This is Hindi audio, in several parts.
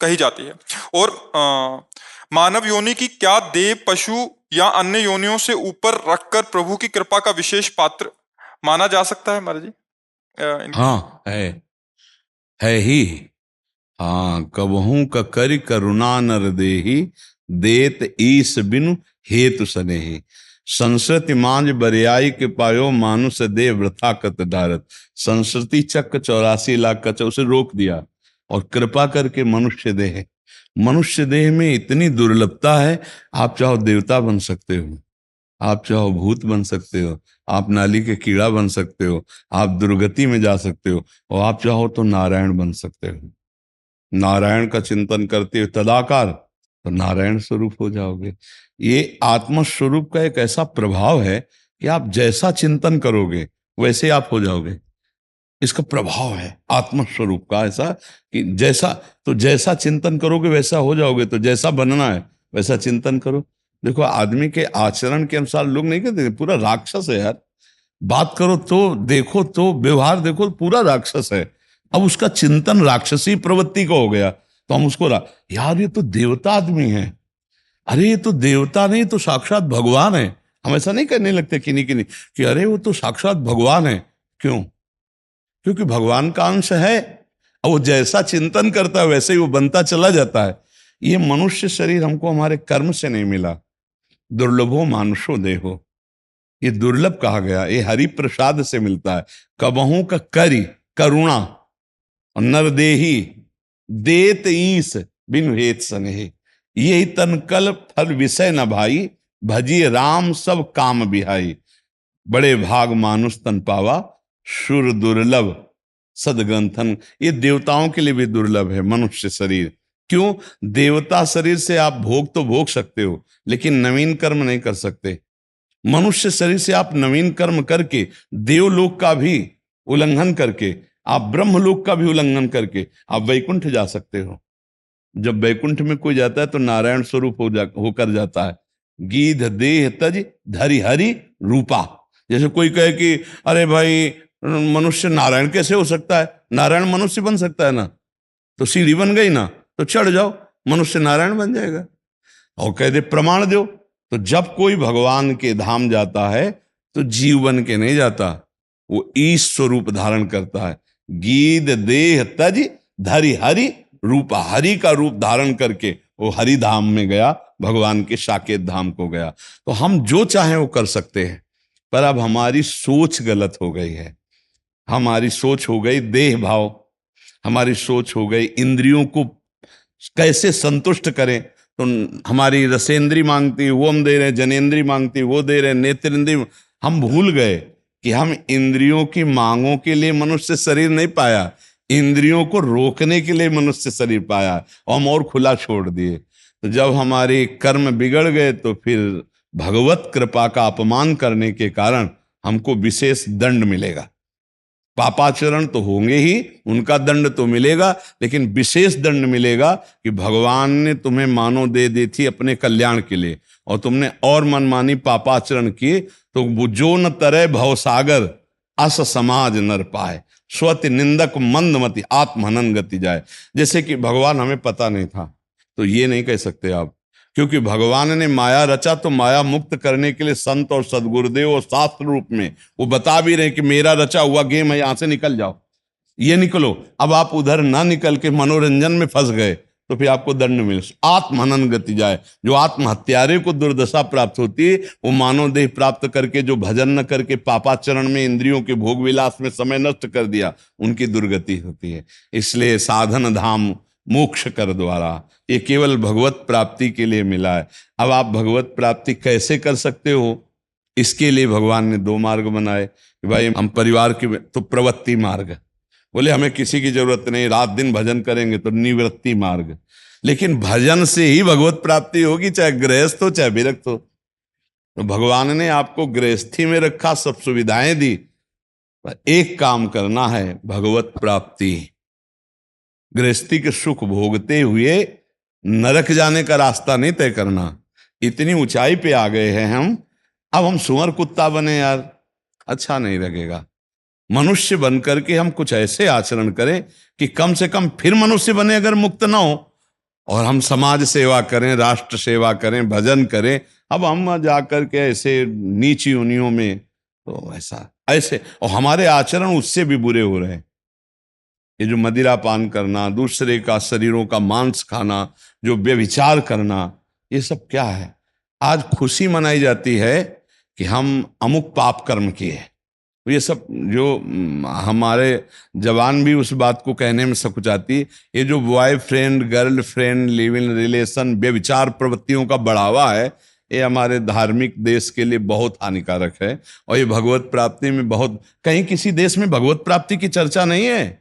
कही जाती है। और मानव योनि की क्या देव, पशु या अन्य योनियों से ऊपर रखकर प्रभु की कृपा का विशेष पात्र माना जा सकता है महाराज जी? हाँ, है ही। हाँ, कबहू का करि करुणा नर देहि, देत ईस बिनु हेतु सनेहि। संस्कृति मांझ बरियाई के पायो, मानुष दे वृथा कत डारत। संस्कृति चक्र 84 लाख का उसे रोक दिया और कृपा करके मनुष्य देह, मनुष्य देह में इतनी दुर्लभता है। आप चाहो देवता बन सकते हो, आप चाहो भूत बन सकते हो, आप नाली के कीड़ा बन सकते हो, आप दुर्गति में जा सकते हो, और आप चाहो तो नारायण बन सकते हो। नारायण का चिंतन करते हुए तदाकार तो नारायण स्वरूप हो जाओगे। ये आत्म स्वरूप का एक ऐसा प्रभाव है कि आप जैसा चिंतन करोगे वैसे आप हो जाओगे। इसका प्रभाव है आत्म स्वरूप का ऐसा कि जैसा चिंतन करोगे वैसा हो जाओगे। तो जैसा बनना है वैसा चिंतन करो। देखो, आदमी के आचरण के अनुसार लोग नहीं कहते पूरा राक्षस है यार, बात करो तो देखो तो व्यवहार देखो पूरा राक्षस है। अब उसका चिंतन राक्षसी प्रवृत्ति का हो गया तो हम उसको यार ये तो देवता आदमी है, अरे ये तो देवता नहीं तो साक्षात भगवान है। हम ऐसा नहीं करने लगते किन्हीं किन्हीं कि अरे वो तो साक्षात भगवान है। क्यों? क्योंकि भगवान का अंश है और वो जैसा चिंतन करता है वैसे ही वो बनता चला जाता है। ये मनुष्य शरीर हमको हमारे कर्म से नहीं मिला। दुर्लभो मानुषो देहो, ये दुर्लभ कहा गया, ये हरि प्रसाद से मिलता है। कबहू का करि करुणा और नरदेही, देत ईस बिन हेत सनेहि। यही तनकल फल विषय न भाई, भजिए राम सब काम बिहाई। बड़े भाग मानुष तन पावा, सुर दुर्लभ सदग्रंथन। ये देवताओं के लिए भी दुर्लभ है मनुष्य शरीर। क्यों? देवता शरीर से आप भोग तो भोग सकते हो लेकिन नवीन कर्म नहीं कर सकते। मनुष्य शरीर से आप नवीन कर्म करके, देवलोक का भी उल्लंघन करके, आप ब्रह्मलोक का भी उल्लंघन करके आप वैकुंठ जा सकते हो। जब वैकुंठ में कोई जाता है तो नारायण स्वरूप होकर जाता है। गीध देह तज धरि हरि रूपा। जैसे कोई कहे कि अरे भाई मनुष्य नारायण कैसे हो सकता है? नारायण मनुष्य बन सकता है ना? तो सीढ़ी बन गई ना, तो चढ़ जाओ, मनुष्य नारायण बन जाएगा। और कह दे प्रमाण दो, तो जब कोई भगवान के धाम जाता है तो जीव बन के नहीं जाता, वो ईश स्वरूप धारण करता है। गीध देह तज धरि हरि रूपा, हरि का रूप धारण करके वो हरि धाम में गया, भगवान के साकेत धाम को गया। तो हम जो चाहें वो कर सकते हैं, पर अब हमारी सोच गलत हो गई है। हमारी सोच हो गई देह भाव, हमारी सोच हो गई इंद्रियों को कैसे संतुष्ट करें। तो हमारी रसेंद्री मांगती वो हम दे रहे हैं, जनेंद्री मांगती वो दे रहे हैं, नेत्रेंद्री। हम भूल गए कि हम इंद्रियों की मांगों के लिए मनुष्य शरीर नहीं पाया, इंद्रियों को रोकने के लिए मनुष्य शरीर पाया और हम और खुला छोड़ दिए। तो जब हमारे कर्म बिगड़ गए तो फिर भगवत कृपा का अपमान करने के कारण हमको विशेष दंड मिलेगा। पापाचरण तो होंगे ही, उनका दंड तो मिलेगा, लेकिन विशेष दंड मिलेगा कि भगवान ने तुम्हें मानो दे दी थी अपने कल्याण के लिए और तुमने और मनमानी पापाचरण किए, तो जो न तरह भवसागर अस समाज नर पाए, स्वति निंदक मंदमति आत्महनन गति जाए। जैसे कि भगवान हमें पता नहीं था तो ये नहीं कह सकते आप, क्योंकि भगवान ने माया रचा तो माया मुक्त करने के लिए संत और सदगुरुदेव और शास्त्र रूप में वो बता भी रहे कि मेरा रचा हुआ गेम है, यहां से निकल जाओ, ये निकलो। अब आप उधर ना निकल के मनोरंजन में फंस गए तो फिर आपको दंड मिले, आत्महनन गति जाए। जो आत्महत्यारे को दुर्दशा प्राप्त होती है वो मानव देह प्राप्त करके जो भजन न करके पापाचरण में इंद्रियों के भोग विलास में समय नष्ट कर दिया, उनकी दुर्गति होती है। इसलिए साधन धाम मोक्ष कर द्वारा, ये केवल भगवत प्राप्ति के लिए मिला है। अब आप भगवत प्राप्ति कैसे कर सकते हो, इसके लिए भगवान ने 2 मार्ग बनाए कि भाई हम परिवार की तो प्रवृत्ति मार्ग, बोले हमें किसी की जरूरत नहीं, रात दिन भजन करेंगे तो निवृत्ति मार्ग। लेकिन भजन से ही भगवत प्राप्ति होगी, चाहे गृहस्थ हो चाहे विरक्त हो। तो भगवान ने आपको गृहस्थी में रखा, सब सुविधाएं दी, पर एक काम करना है, भगवत प्राप्ति। गृहस्थी के सुख भोगते हुए नरक जाने का रास्ता नहीं तय करना। इतनी ऊंचाई पे आ गए हैं हम, अब हम सुअर कुत्ता बने यार, अच्छा नहीं लगेगा। मनुष्य बनकर के हम कुछ ऐसे आचरण करें कि कम से कम फिर मनुष्य बने अगर मुक्त ना हो और हम समाज सेवा करें, राष्ट्र सेवा करें, भजन करें। अब हम जाकर के ऐसे नीच योनियों में, तो ऐसा ऐसे, और हमारे आचरण उससे भी बुरे हो रहे हैं। ये जो मदिरा पान करना, दूसरे का शरीरों का मांस खाना, जो व्यभिचार करना, ये सब क्या है? आज खुशी मनाई जाती है कि हम अमुक पाप कर्म किए। ये सब जो हमारे जवान भी उस बात को कहने में सकुचाती। ये जो boyfriend girlfriend live in relation व्यभिचार प्रवृत्तियों का बढ़ावा है, ये हमारे धार्मिक देश के लिए बहुत हानिकारक है। और ये भगवत प्राप्ति में बहुत, कहीं किसी देश में भगवत प्राप्ति की चर्चा नहीं है।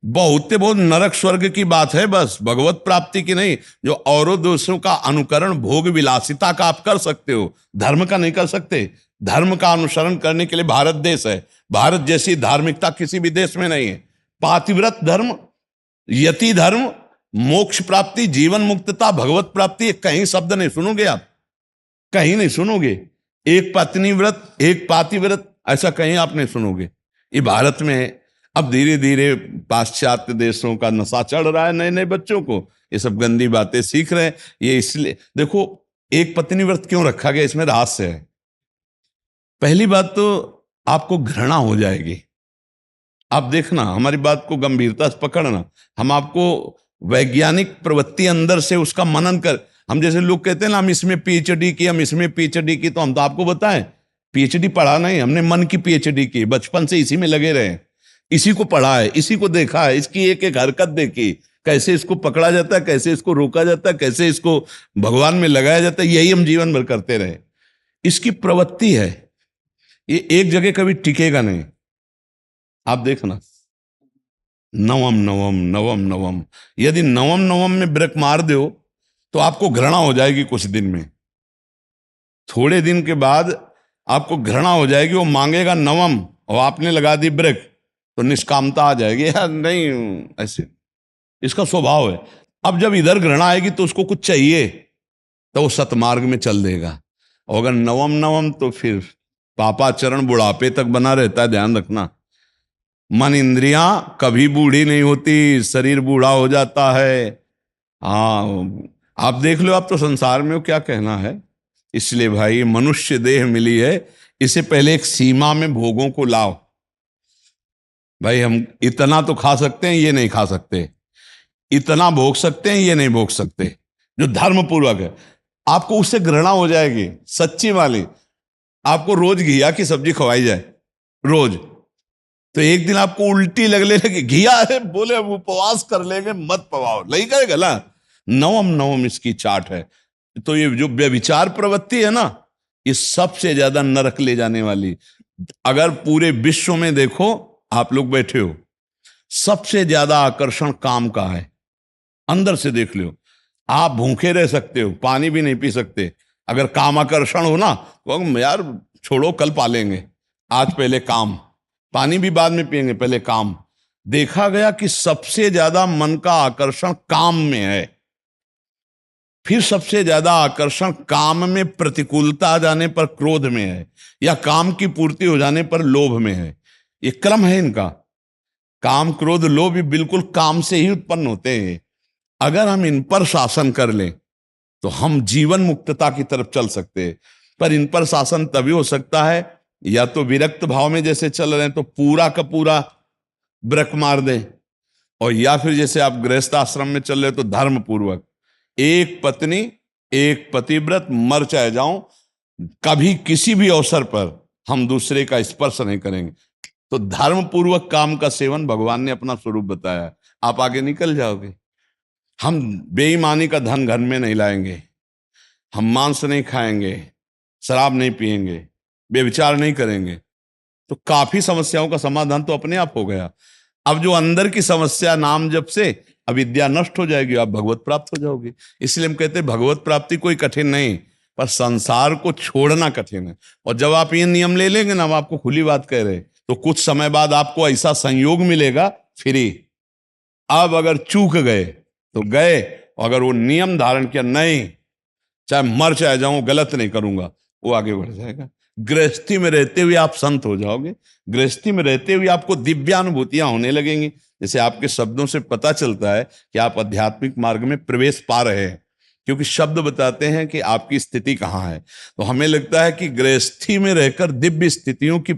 बहुत नरक स्वर्ग की बात है, बस भगवत प्राप्ति की नहीं। जो औरों देशों का अनुकरण भोग विलासिता का आप कर सकते हो, धर्म का नहीं कर सकते। धर्म का अनुसरण करने के लिए भारत देश है। भारत जैसी धार्मिकता किसी भी देश में नहीं है। पातिव्रत धर्म, यति धर्म, मोक्ष प्राप्ति, जीवन मुक्तता, भगवत प्राप्ति, कहीं शब्द नहीं सुनोगे आप, कहीं नहीं सुनोगे। एक पत्नी व्रत, एक पातिव्रत, ऐसा कहीं आप नहीं सुनोगे। ये भारत में है। अब धीरे धीरे पाश्चात्य देशों का नशा चढ़ रहा है नए नए बच्चों को, ये सब गंदी बातें सीख रहे हैं। ये इसलिए देखो, एक पत्नी व्रत क्यों रखा गया, इसमें रहस्य है। पहली बात तो आपको घृणा हो जाएगी। आप देखना, हमारी बात को गंभीरता से पकड़ना। हम आपको वैज्ञानिक प्रवृत्ति अंदर से उसका मनन कर, हम जैसे लोग कहते हैं ना, हम इसमें पीएचडी की, हम इसमें पीएचडी की, तो हम तो आपको बताएं, पीएचडी पढ़ा नहीं, हमने मन की पीएचडी की। बचपन से इसी में लगे रहे, इसी को पढ़ा है, इसी को देखा है, इसकी एक एक हरकत देखी, कैसे इसको पकड़ा जाता है, कैसे इसको रोका जाता है, कैसे इसको भगवान में लगाया जाता है। यही हम जीवन भर करते रहे। इसकी प्रवृत्ति है, ये एक जगह कभी टिकेगा नहीं। आप देखना, नवम नवम नवम नवम, यदि नवम नवम में ब्रेक मार दो तो आपको घृणा हो जाएगी कुछ दिन में। थोड़े दिन के बाद आपको घृणा हो जाएगी, वो मांगेगा नवम और आपने लगा दी ब्रेक, तो निष्कामता आ जाएगी, यार नहीं, ऐसे इसका स्वभाव है। अब जब इधर घृणा आएगी तो उसको कुछ चाहिए, तो वो सतमार्ग में चल देगा। और अगर नवम नवम, तो फिर पापाचरण बुढ़ापे तक बना रहता है, ध्यान रखना। मन इंद्रियां कभी बूढ़ी नहीं होती, शरीर बूढ़ा हो जाता है। हाँ, आप देख लो, आप तो संसार में हो, क्या कहना है। इसलिए भाई, मनुष्य देह मिली है, इसे पहले एक सीमा में भोगों को लाओ। भाई हम इतना तो खा सकते हैं, ये नहीं खा सकते, इतना भोग सकते हैं, ये नहीं भोग सकते, जो धर्म पूर्वक है। आपको उससे घृणा हो जाएगी, सच्ची वाली। आपको रोज घिया की सब्जी खवाई जाए रोज, तो एक दिन आपको उल्टी लगने लगी, घिया है, बोले हम उपवास कर लेंगे, मत पवाओ, नहीं करेगा ना। नवम नवम इसकी चाट है। तो ये जो व्यभिचार प्रवृत्ति है ना, ये सबसे ज्यादा नरक ले जाने वाली। अगर पूरे विश्व में देखो, आप लोग बैठे हो, सबसे ज्यादा आकर्षण काम का है। अंदर से देख लो, आप भूखे रह सकते हो, पानी भी नहीं पी सकते, अगर काम आकर्षण हो ना, तो यार छोड़ो, कल पालेंगे, आज पहले काम, पानी भी बाद में पिएंगे, पहले काम। देखा गया कि सबसे ज्यादा मन का आकर्षण काम में है। फिर सबसे ज्यादा आकर्षण काम में प्रतिकूलता आ जाने पर क्रोध में है, या काम की पूर्ति हो जाने पर लोभ में है। ये क्रम है इनका। काम क्रोध लोभ बिल्कुल काम से ही उत्पन्न होते हैं। अगर हम इन पर शासन कर लें तो हम जीवन मुक्तता की तरफ चल सकते हैं। पर इन पर शासन तभी हो सकता है, या तो विरक्त भाव में जैसे चल रहे हैं तो पूरा का पूरा ब्रेक मार दें, और या फिर जैसे आप गृहस्थ आश्रम में चल रहे हो तो धर्म पूर्वक, एक पत्नी एक पतिव्रत, मर चाहे जाऊं, कभी किसी भी अवसर पर हम दूसरे का स्पर्श नहीं करेंगे। तो धर्म पूर्वक काम का सेवन भगवान ने अपना स्वरूप बताया, आप आगे निकल जाओगे। हम बेईमानी का धन घर में नहीं लाएंगे, हम मांस नहीं खाएंगे, शराब नहीं पिएंगे, व्यभिचार नहीं करेंगे, तो काफी समस्याओं का समाधान तो अपने आप हो गया। अब जो अंदर की समस्या नाम जप से अविद्या नष्ट हो जाएगी, आप भगवत प्राप्त हो जाओगे। इसलिए हम कहते हैं भगवत प्राप्ति कोई कठिन नहीं, पर संसार को छोड़ना कठिन है। और जब आप ये नियम ले लेंगे ना, हम आपको खुली बात कह रहे हैं, तो कुछ समय बाद आपको ऐसा संयोग मिलेगा फ्री। अब अगर चूक गए तो गए, अगर वो नियम धारण किया, नहीं चाहे मर चाहे जाऊं, गलत नहीं करूंगा, वो आगे बढ़ जाएगा। गृहस्थी में रहते हुए आप संत हो जाओगे, गृहस्थी में रहते हुए आपको दिव्यानुभूतियां होने लगेंगी। जैसे आपके शब्दों से पता चलता है कि आप आध्यात्मिक मार्ग में प्रवेश पा रहे हैं, क्योंकि शब्द बताते हैं कि आपकी स्थिति कहाँ है। तो हमें लगता है कि गृहस्थी में रहकर दिव्य स्थितियों की